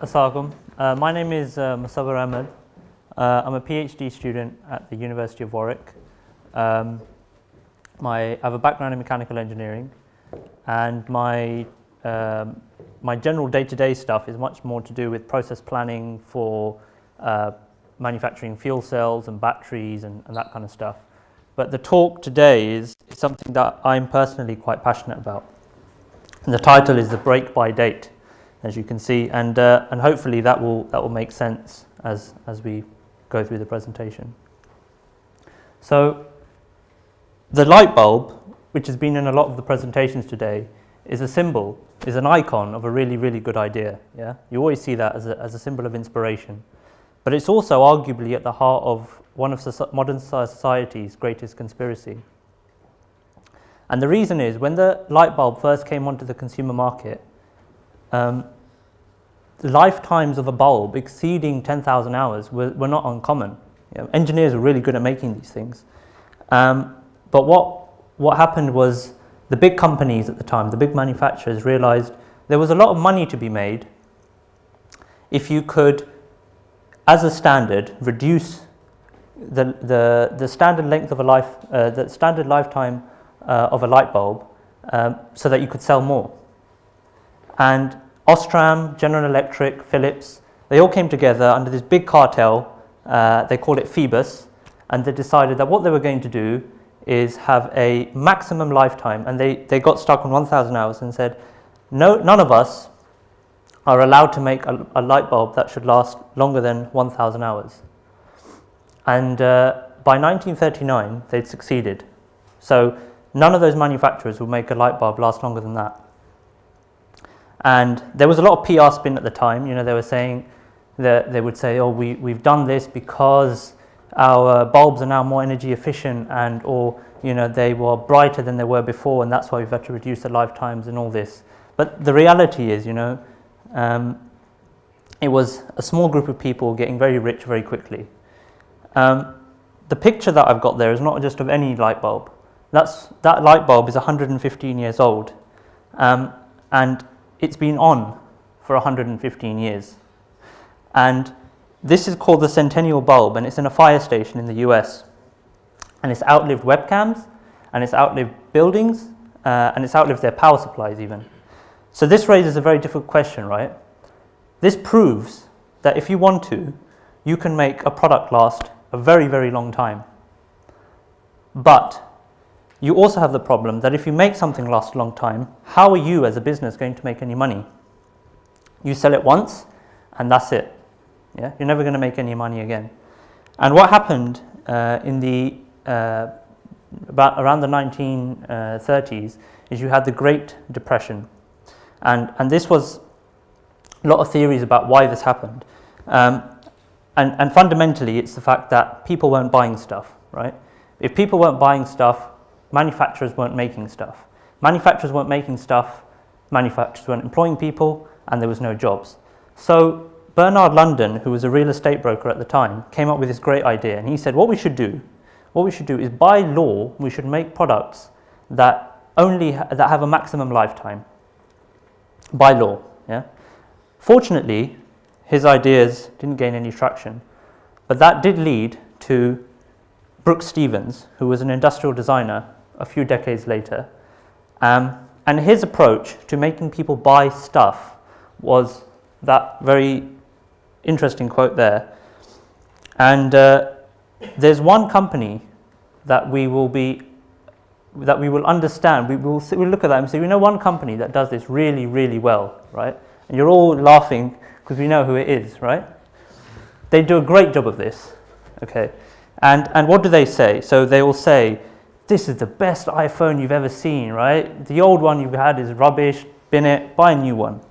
Assalamualaikum. My name is Mussawar Ahmad. I'm a PhD student at the University of Warwick. I have a background in mechanical engineering, and my general day-to-day stuff is much more to do with process planning for manufacturing fuel cells and batteries and that kind of stuff. But the talk today is something that I'm personally quite passionate about. And the title is The Break by Date, as you can see, and hopefully that will make sense as we go through the presentation. So the light bulb, which has been in a lot of the presentations today, is a symbol, is an icon of a really, really good idea. Yeah, you always see that as a symbol of inspiration, but it's also arguably at the heart of one of modern society's greatest conspiracy. And the reason is, when the light bulb first came onto the consumer market, lifetimes of a bulb exceeding 10,000 hours were not uncommon. You know, engineers were really good at making these things. But what happened was, the big companies at the time, the big manufacturers, realized there was a lot of money to be made if you could, as a standard, reduce the standard length of a life, the standard lifetime of a light bulb, so that you could sell more. And Osram, General Electric, Philips, they all came together under this big cartel. They called it Phoebus, and they decided that what they were going to do is have a maximum lifetime, and they got stuck on 1,000 hours and said, no, none of us are allowed to make a light bulb that should last longer than 1,000 hours. And by 1939, they'd succeeded. So none of those manufacturers would make a light bulb last longer than that. And there was a lot of PR spin at the time. You know, they were saying that they would say, oh, we've done this because our bulbs are now more energy efficient, or you know, they were brighter than they were before, and that's why we've had to reduce the lifetimes and all this. But the reality is, you know, it was a small group of people getting very rich very quickly. The picture that I've got there is not just of any light bulb. That light bulb is 115 years old, and it's been on for 115 years. And this is called the Centennial bulb, and it's in a fire station in the US. And it's outlived webcams, and it's outlived buildings, and it's outlived their power supplies even. So this raises a very difficult question, right? This proves that if you want to, you can make a product last a very, very long time. But you also have the problem that if you make something last a long time, how are you as a business going to make any money? You sell it once, and that's it. Yeah, you're never going to make any money again. And what happened in the around the 1930s is you had the Great Depression, and this was a lot of theories about why this happened. And fundamentally, it's the fact that people weren't buying stuff, right? If people weren't buying stuff, manufacturers weren't making stuff. Manufacturers weren't making stuff, manufacturers weren't employing people, and there was no jobs. So Bernard London, who was a real estate broker at the time, came up with this great idea, and he said what we should do is, by law, we should make products that that have a maximum lifetime. By law, yeah. Fortunately, his ideas didn't gain any traction, but that did lead to Brooks Stevens, who was an industrial designer a few decades later, and his approach to making people buy stuff was that very interesting quote there. And there's one company that we will understand. We'll look at that and say, we know one company that does this really, really well, right? And you're all laughing because we know who it is, right? They do a great job of this, okay? And what do they say? So they will say, this is the best iPhone you've ever seen, right? The old one you've had is rubbish, bin it, buy a new one.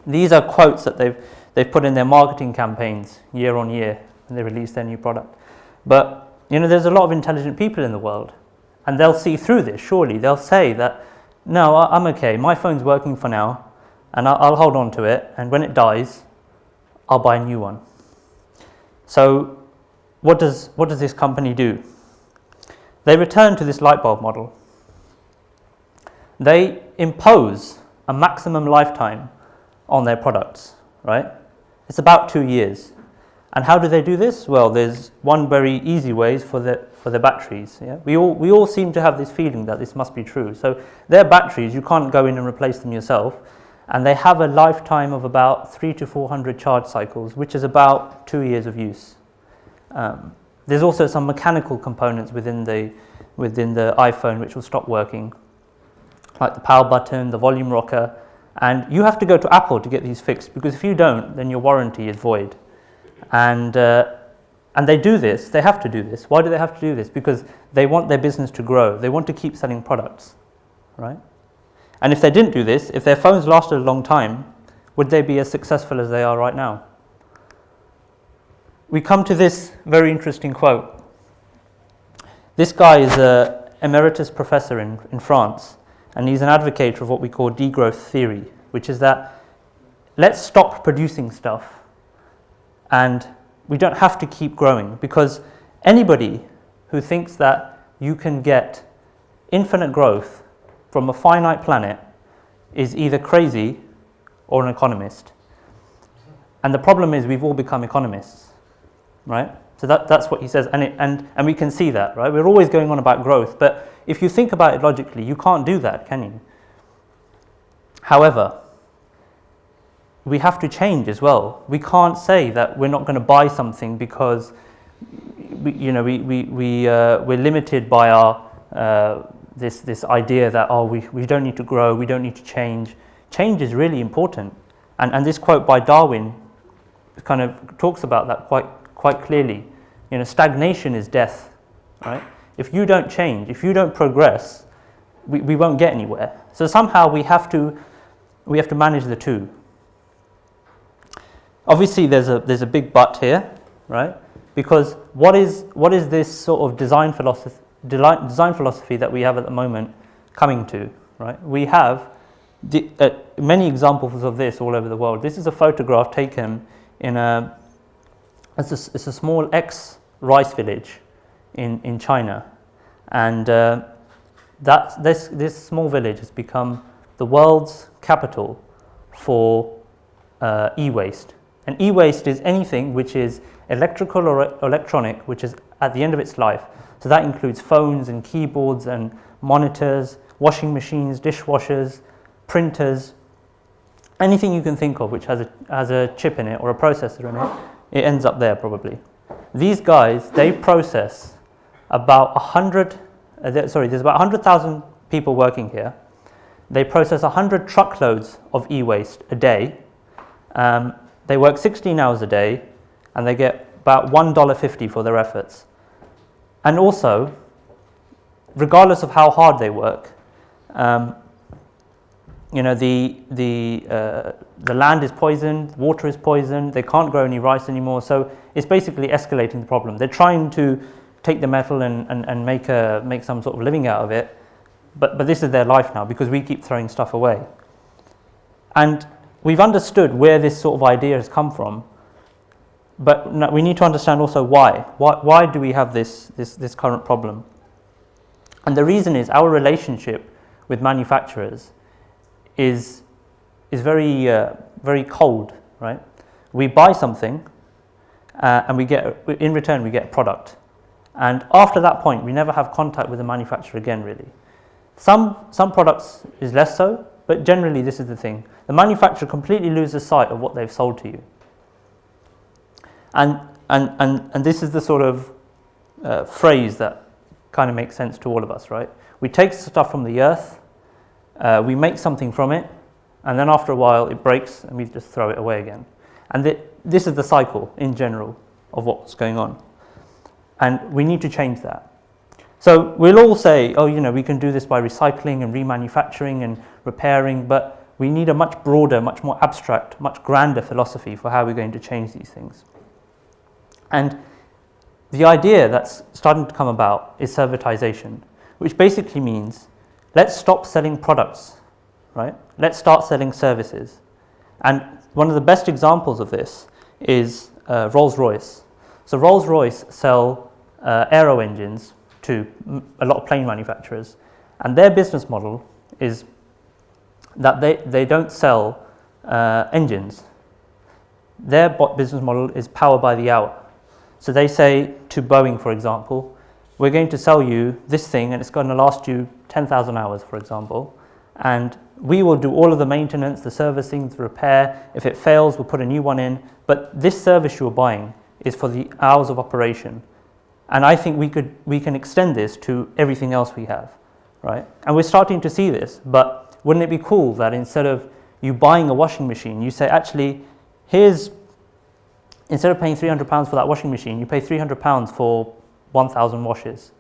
These are quotes that they've put in their marketing campaigns year on year when they release their new product. But you know, there's a lot of intelligent people in the world, and they'll see through this. Surely they'll say that, no, I'm okay, my phone's working for now, and I'll hold on to it, and when it dies, I'll buy a new one. So what does this company do? They return to this light bulb model. They impose a maximum lifetime on their products. right? It's about 2 years. And how do they do this? Well, there's one very easy way for the batteries. Yeah? We all seem to have this feeling that this must be true. So their batteries, you can't go in and replace them yourself, and they have a lifetime of about 300 to 400 charge cycles, which is about 2 years of use. There's also some mechanical components within the iPhone which will stop working, like the power button, the volume rocker, and you have to go to Apple to get these fixed, because if you don't, then your warranty is void. And they do this, they have to do this. Why do they have to do this? Because they want their business to grow. They want to keep selling products, right? And if they didn't do this, if their phones lasted a long time, would they be as successful as they are right now? We come to this very interesting quote. This guy is an emeritus professor in France, and he's an advocate of what we call degrowth theory, which is that let's stop producing stuff and we don't have to keep growing, because anybody who thinks that you can get infinite growth from a finite planet is either crazy or an economist. And the problem is we've all become economists, right? So that's what he says, and we can see that, right? We're always going on about growth, but if you think about it logically, you can't do that, can you? However, we have to change as well. We can't say that we're not going to buy something because we're limited by our this idea that we don't need to grow, we don't need to change. Change is really important, and this quote by Darwin kind of talks about that quite clearly. Stagnation is death, right? If you don't change, if you don't progress, we won't get anywhere. So somehow we have to manage the two. Obviously, there's a big but here, right? Because what is this sort of design philosophy that we have at the moment coming to, right? We have many examples of this all over the world. This is a photograph taken in it's a small ex-rice village in China, and this small village has become the world's capital for e-waste. And e-waste is anything which is electrical or electronic, which is at the end of its life. So that includes phones and keyboards and monitors, washing machines, dishwashers, printers, anything you can think of which has a chip in it or a processor in it, it ends up there probably. These guys, they process about 100, there's about 100,000 people working here. They process 100 truckloads of e-waste a day. They work 16 hours a day, and they get about $1.50 for their efforts. And also, regardless of how hard they work, the land is poisoned, water is poisoned, they can't grow any rice anymore, so it's basically escalating the problem. They're trying to take the metal and make some sort of living out of it, but this is their life now because we keep throwing stuff away. And we've understood where this sort of idea has come from, but we need to understand also why. Why do we have this current problem? And the reason is our relationship with manufacturers is very very cold, right? We buy something, and in return we get a product, and after that point we never have contact with the manufacturer again. Really, some products is less so, but generally this is the thing: the manufacturer completely loses sight of what they've sold to you, and this is the sort of phrase that kind of makes sense to all of us, right? We take stuff from the earth, we make something from it, and then after a while it breaks and we just throw it away again. And this is the cycle in general of what's going on. And we need to change that. So we'll all say, we can do this by recycling and remanufacturing and repairing, but we need a much broader, much more abstract, much grander philosophy for how we're going to change these things. And the idea that's starting to come about is servitization, which basically means let's stop selling products, right? Let's start selling services. And one of the best examples of this is Rolls-Royce. So Rolls-Royce sell aero engines to a lot of plane manufacturers, and their business model is that they don't sell engines. their business model is power by the hour. So they say to Boeing, for example, we're going to sell you this thing and it's going to last you 10,000 hours, for example, and we will do all of the maintenance, the servicing, the repair. If it fails, we'll put a new one in. But this service you're buying is for the hours of operation. And I think we can extend this to everything else we have, right? And we're starting to see this, but wouldn't it be cool that instead of you buying a washing machine, you say, actually, instead of paying £300 for that washing machine, you pay £300 for 1,000 washes,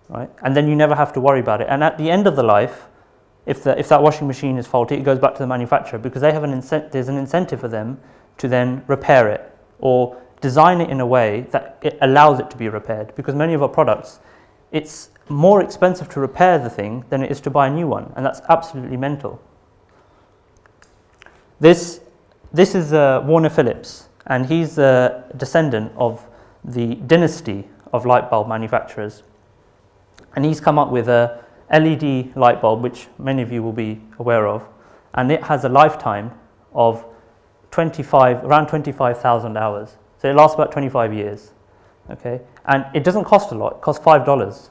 right? And then you never have to worry about it. And at the end of the life, if that washing machine is faulty, it goes back to the manufacturer, because they have there's an incentive for them to then repair it or design it in a way that it allows it to be repaired. Because many of our products, it's more expensive to repair the thing than it is to buy a new one, and that's absolutely mental. This is Warner Phillips, and he's a descendant of the dynasty of light bulb manufacturers, and he's come up with a LED light bulb, which many of you will be aware of, and it has a lifetime of around 25,000 hours. So it lasts about 25 years, okay? And it doesn't cost a lot, it costs $5.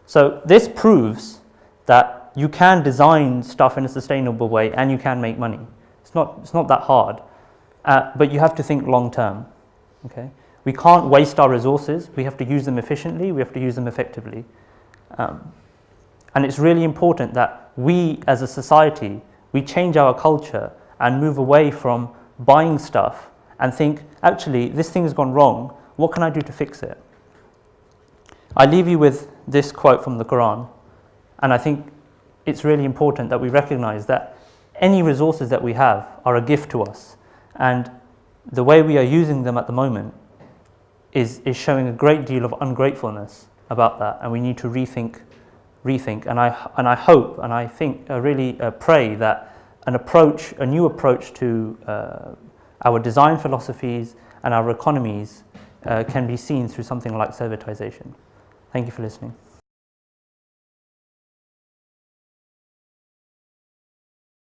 So this proves that you can design stuff in a sustainable way and you can make money. It's not that hard, but you have to think long term, okay? We can't waste our resources, we have to use them efficiently, we have to use them effectively. And it's really important that we as a society, we change our culture and move away from buying stuff and think, actually, this thing's gone wrong, what can I do to fix it? I leave you with this quote from the Quran, and I think it's really important that we recognize that any resources that we have are a gift to us, and the way we are using them at the moment is showing a great deal of ungratefulness about that, and we need to rethink. And I hope, and I think, really pray that a new approach to our design philosophies and our economies can be seen through something like servitization. Thank you for listening.